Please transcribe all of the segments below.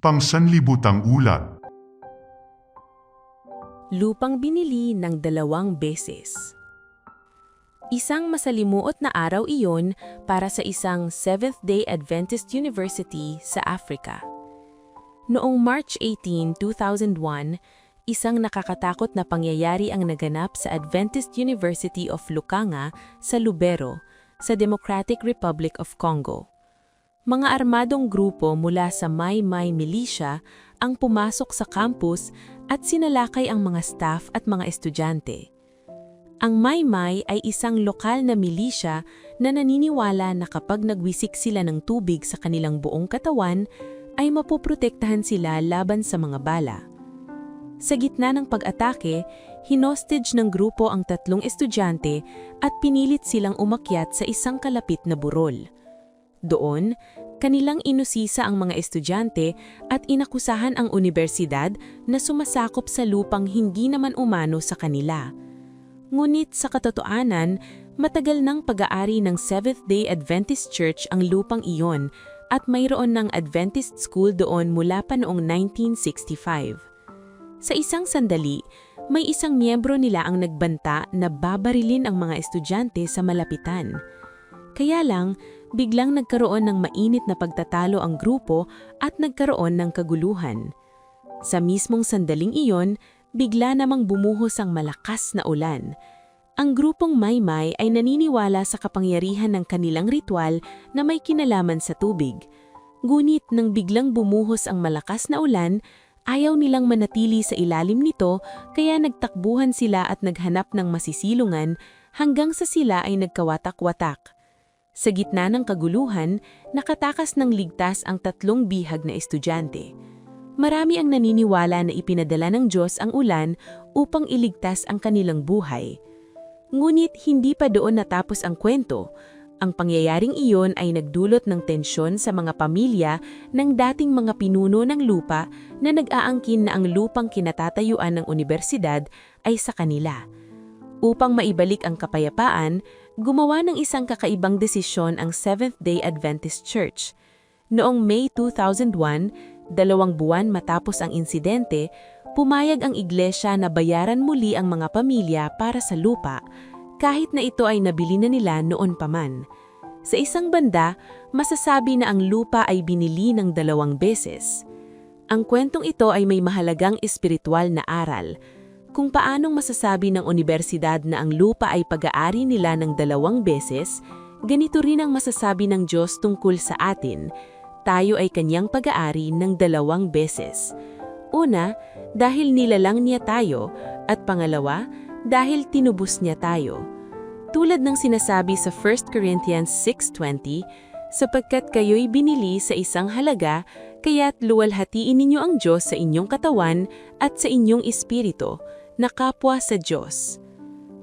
Pangsanlibutang ulat. Lupang binili ng 2 beses. Isang masalimuot na araw iyon para sa isang Seventh-day Adventist University sa Africa. Noong March 18, 2001, isang nakakatakot na pangyayari ang naganap sa Adventist University of Lukanga sa Lubero, sa Democratic Republic of Congo. Mga armadong grupo mula sa Mai Mai Militia ang pumasok sa campus at sinalakay ang mga staff at mga estudyante. Ang Mai Mai ay isang lokal na milisya na naniniwala na kapag nagwisik sila ng tubig sa kanilang buong katawan, ay mapoprotektahan sila laban sa mga bala. Sa gitna ng pag-atake, hinostage ng grupo ang 3 estudyante at pinilit silang umakyat sa isang kalapit na burol. Doon, kanilang inusisa ang mga estudyante at inakusahan ang unibersidad na sumasakop sa lupang hindi naman umano sa kanila. Ngunit sa katotohanan, matagal ng pag-aari ng Seventh-day Adventist Church ang lupang iyon at mayroon ng Adventist School doon mula pa noong 1965. Sa isang sandali, may isang miyembro nila ang nagbanta na babarilin ang mga estudyante sa malapitan. Kaya lang, biglang nagkaroon ng mainit na pagtatalo ang grupo at nagkaroon ng kaguluhan. Sa mismong sandaling iyon, bigla namang bumuhos ang malakas na ulan. Ang grupong Mai Mai ay naniniwala sa kapangyarihan ng kanilang ritual na may kinalaman sa tubig. Ngunit nang biglang bumuhos ang malakas na ulan, ayaw nilang manatili sa ilalim nito kaya nagtakbuhan sila at naghanap ng masisilungan hanggang sa sila ay nagkawatak-watak. Sa gitna ng kaguluhan, nakatakas ng ligtas ang 3 bihag na estudyante. Marami ang naniniwala na ipinadala ng Diyos ang ulan upang iligtas ang kanilang buhay. Ngunit hindi pa doon natapos ang kwento. Ang pangyayaring iyon ay nagdulot ng tensyon sa mga pamilya ng dating mga pinuno ng lupa na nag-aangkin na ang lupang kinatatayuan ng unibersidad ay sa kanila. Upang maibalik ang kapayapaan, gumawa ng isang kakaibang desisyon ang Seventh-day Adventist Church. Noong May 2001, 2 buwan matapos ang insidente, pumayag ang iglesia na bayaran muli ang mga pamilya para sa lupa, kahit na ito ay nabili na nila noon pa man. Sa isang banda, masasabi na ang lupa ay binili ng 2 beses. Ang kwentong ito ay may mahalagang espiritual na aral. Kung paanong masasabi ng unibersidad na ang lupa ay pag-aari nila ng 2 beses, ganito rin ang masasabi ng Diyos tungkol sa atin. Tayo ay kanyang pag-aari ng 2 beses. Una, dahil nilalang niya tayo, at pangalawa, dahil tinubos niya tayo. Tulad ng sinasabi sa 1 Corinthians 6:20, sapagkat kayo'y binili sa isang halaga, kaya't luwalhatiin ninyo ang Diyos sa inyong katawan at sa inyong espiritu, na kapwa sa Diyos.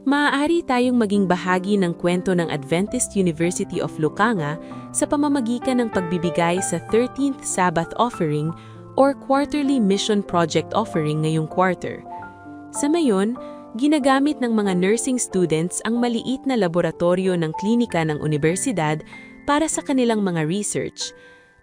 Maaari tayong maging bahagi ng kwento ng Adventist University of Lukanga sa pamamagitan ng pagbibigay sa 13th Sabbath Offering or Quarterly Mission Project Offering ngayong quarter. Sa mayon, ginagamit ng mga nursing students ang maliit na laboratorio ng klinika ng unibersidad para sa kanilang mga research.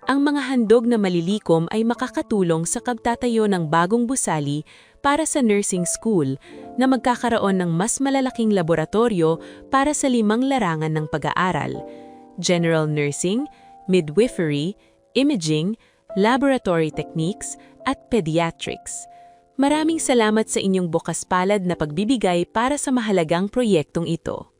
Ang mga handog na malilikom ay makakatulong sa pagtatayo ng bagong gusali para sa nursing school na magkakaroon ng mas malalaking laboratorio para sa 5 larangan ng pag-aaral: general nursing, midwifery, imaging, laboratory techniques, at pediatrics. Maraming salamat sa inyong bukas palad na pagbibigay para sa mahalagang proyektong ito.